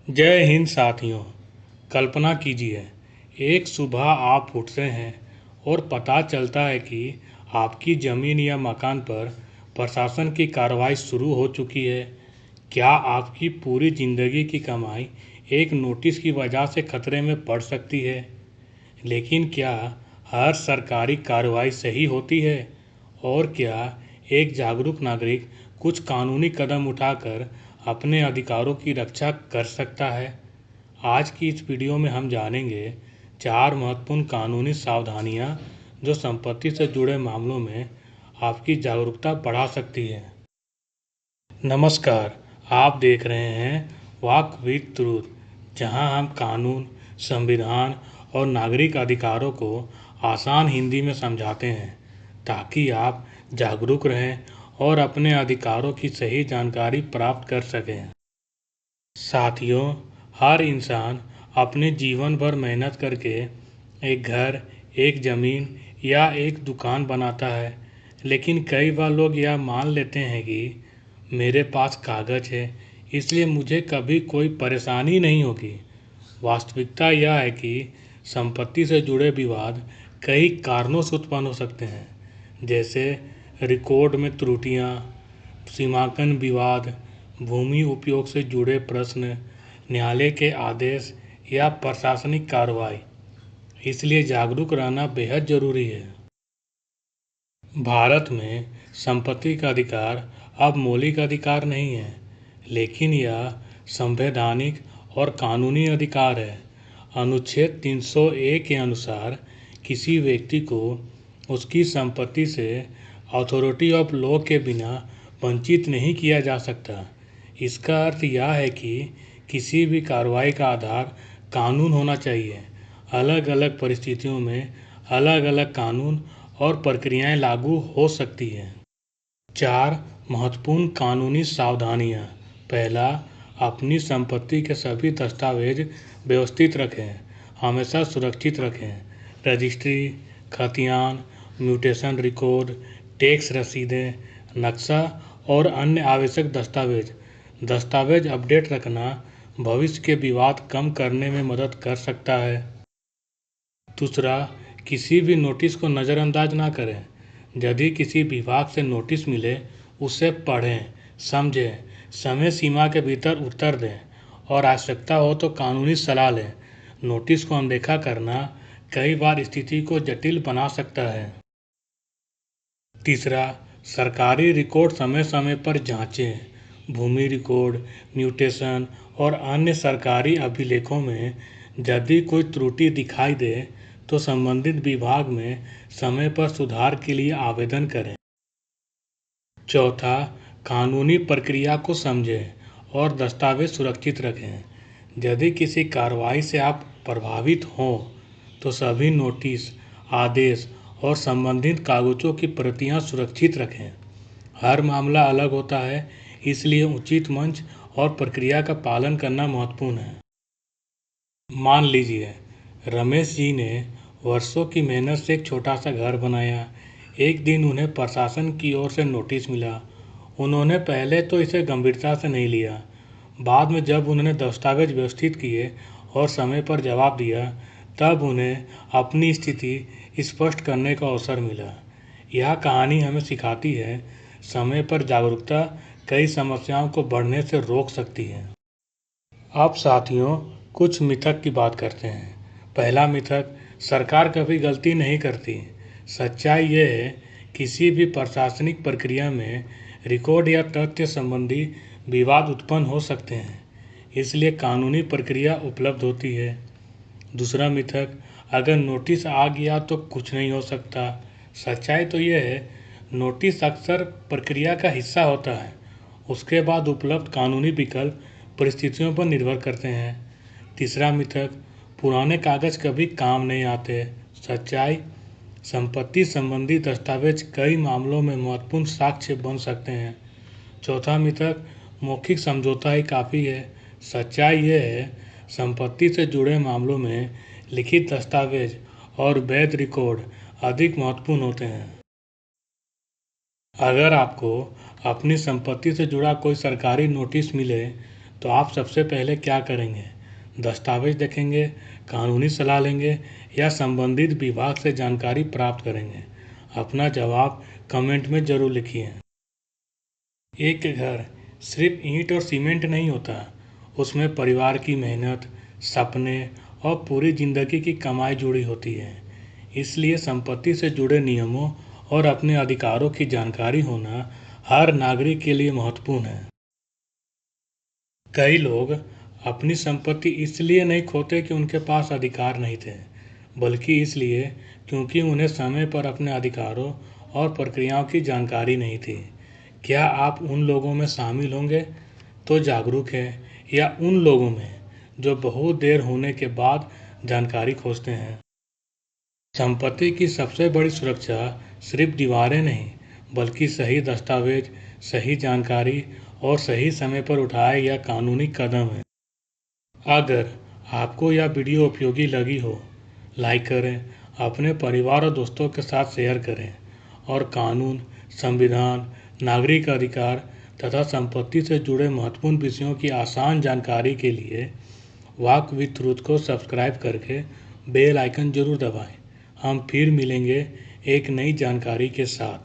जय हिंद साथियों। कल्पना कीजिए, एक सुबह आप उठते हैं और पता चलता है कि आपकी ज़मीन या मकान पर प्रशासन की कार्रवाई शुरू हो चुकी है। क्या आपकी पूरी ज़िंदगी की कमाई एक नोटिस की वजह से खतरे में पड़ सकती है? लेकिन क्या हर सरकारी कार्रवाई सही होती है? और क्या एक जागरूक नागरिक कुछ कानूनी कदम उठाकर अपने अधिकारों की रक्षा कर सकता है? आज की इस वीडियो में हम जानेंगे 4 महत्वपूर्ण कानूनी सावधानियां जो संपत्ति से जुड़े मामलों में आपकी जागरूकता बढ़ा सकती है। नमस्कार, आप देख रहे हैं वॉक विद ट्रूथ, जहां हम कानून, संविधान और नागरिक अधिकारों को आसान हिंदी में समझाते हैं ताकि आप जागरूक रहें और अपने अधिकारों की सही जानकारी प्राप्त कर सकें। साथियों, हर इंसान अपने जीवन भर मेहनत करके एक घर, एक ज़मीन या एक दुकान बनाता है, लेकिन कई बार लोग यह मान लेते हैं कि मेरे पास कागज़ है, इसलिए मुझे कभी कोई परेशानी नहीं होगी। वास्तविकता यह है कि संपत्ति से जुड़े विवाद कई कारणों से उत्पन्न हो सकते हैं, जैसे रिकॉर्ड में त्रुटियां, सीमांकन विवाद, भूमि उपयोग से जुड़े प्रश्न, न्यायालय के आदेश या प्रशासनिक कार्रवाई। इसलिए जागरूक रहना बेहद जरूरी है। भारत में संपत्ति का अधिकार अब मौलिक अधिकार नहीं है, लेकिन यह संवैधानिक और कानूनी अधिकार है। अनुच्छेद 301 के अनुसार किसी व्यक्ति को उसकी संपत्ति से अथॉरिटी ऑफ लॉ के बिना वंचित नहीं किया जा सकता। इसका अर्थ यह है कि किसी भी कार्रवाई का आधार कानून होना चाहिए। अलग अलग परिस्थितियों में अलग अलग कानून और प्रक्रियाएं लागू हो सकती हैं। 4 महत्वपूर्ण कानूनी सावधानियां। पहला, अपनी संपत्ति के सभी दस्तावेज व्यवस्थित रखें, हमेशा सुरक्षित रखें। रजिस्ट्री, खतियान, म्यूटेशन रिकॉर्ड, टैक्स रसीदें, नक्शा और अन्य आवश्यक दस्तावेज अपडेट रखना भविष्य के विवाद कम करने में मदद कर सकता है। दूसरा, किसी भी नोटिस को नज़रअंदाज ना करें। यदि किसी विभाग से नोटिस मिले, उसे पढ़ें, समझें, समय सीमा के भीतर उत्तर दें और आवश्यकता हो तो कानूनी सलाह लें। नोटिस को अनदेखा करना कई बार स्थिति को जटिल बना सकता है। तीसरा, सरकारी रिकॉर्ड समय समय पर जांचें। भूमि रिकॉर्ड, म्यूटेशन और अन्य सरकारी अभिलेखों में यदि कोई त्रुटि दिखाई दे तो संबंधित विभाग में समय पर सुधार के लिए आवेदन करें। चौथा, कानूनी प्रक्रिया को समझें और दस्तावेज सुरक्षित रखें। यदि किसी कार्रवाई से आप प्रभावित हों तो सभी नोटिस, आदेश और संबंधित कागजों की प्रतियां सुरक्षित रखें। हर मामला अलग होता है, इसलिए उचित मंच और प्रक्रिया का पालन करना महत्वपूर्ण है। मान लीजिए, रमेश जी ने वर्षों की मेहनत से एक छोटा सा घर बनाया। एक दिन उन्हें प्रशासन की ओर से नोटिस मिला। उन्होंने पहले तो इसे गंभीरता से नहीं लिया। बाद में जब उन्होंने दस्तावेज व्यवस्थित किए और समय पर जवाब दिया, तब उन्हें अपनी स्थिति स्पष्ट करने का अवसर मिला। यह कहानी हमें सिखाती है, समय पर जागरूकता कई समस्याओं को बढ़ने से रोक सकती है। अब साथियों, कुछ मिथक की बात करते हैं। पहला मिथक, सरकार कभी गलती नहीं करती। सच्चाई यह है, किसी भी प्रशासनिक प्रक्रिया में रिकॉर्ड या तथ्य संबंधी विवाद उत्पन्न हो सकते हैं, इसलिए कानूनी प्रक्रिया उपलब्ध होती है। दूसरा मिथक, अगर नोटिस आ गया तो कुछ नहीं हो सकता। सच्चाई तो यह है, नोटिस अक्सर प्रक्रिया का हिस्सा होता है। उसके बाद उपलब्ध कानूनी विकल्प परिस्थितियों पर निर्भर करते हैं। तीसरा मिथक, पुराने कागज कभी काम नहीं आते। सच्चाई, संपत्ति संबंधी दस्तावेज कई मामलों में महत्वपूर्ण साक्ष्य बन सकते हैं। चौथा मिथक, मौखिक समझौता ही काफ़ी है। सच्चाई यह है, संपत्ति से जुड़े मामलों में लिखित दस्तावेज और वैध रिकॉर्ड अधिक महत्वपूर्ण होते हैं। अगर आपको अपनी संपत्ति से जुड़ा कोई सरकारी नोटिस मिले तो आप सबसे पहले क्या करेंगे? दस्तावेज देखेंगे, कानूनी सलाह लेंगे या संबंधित विभाग से जानकारी प्राप्त करेंगे? अपना जवाब कमेंट में ज़रूर लिखिए। एक घर सिर्फ ईंट और सीमेंट नहीं होता, उसमें परिवार की मेहनत, सपने और पूरी जिंदगी की कमाई जुड़ी होती है। इसलिए संपत्ति से जुड़े नियमों और अपने अधिकारों की जानकारी होना हर नागरिक के लिए महत्वपूर्ण है। कई लोग अपनी संपत्ति इसलिए नहीं खोते कि उनके पास अधिकार नहीं थे, बल्कि इसलिए क्योंकि उन्हें समय पर अपने अधिकारों और प्रक्रियाओं की जानकारी नहीं थी। क्या आप उन लोगों में शामिल होंगे तो जागरूक हैं, या उन लोगों में जो बहुत देर होने के बाद जानकारी खोजते हैं? संपत्ति की सबसे बड़ी सुरक्षा सिर्फ दीवारें नहीं, बल्कि सही दस्तावेज, सही जानकारी और सही समय पर उठाए यह कानूनी कदम है। अगर आपको यह वीडियो उपयोगी लगी हो, लाइक करें, अपने परिवार और दोस्तों के साथ शेयर करें और कानून, संविधान, नागरिक अधिकार तथा संपत्ति से जुड़े महत्वपूर्ण विषयों की आसान जानकारी के लिए वॉक विथ ट्रुथ को सब्सक्राइब करके बेल आइकन जरूर दबाएं। हम फिर मिलेंगे एक नई जानकारी के साथ।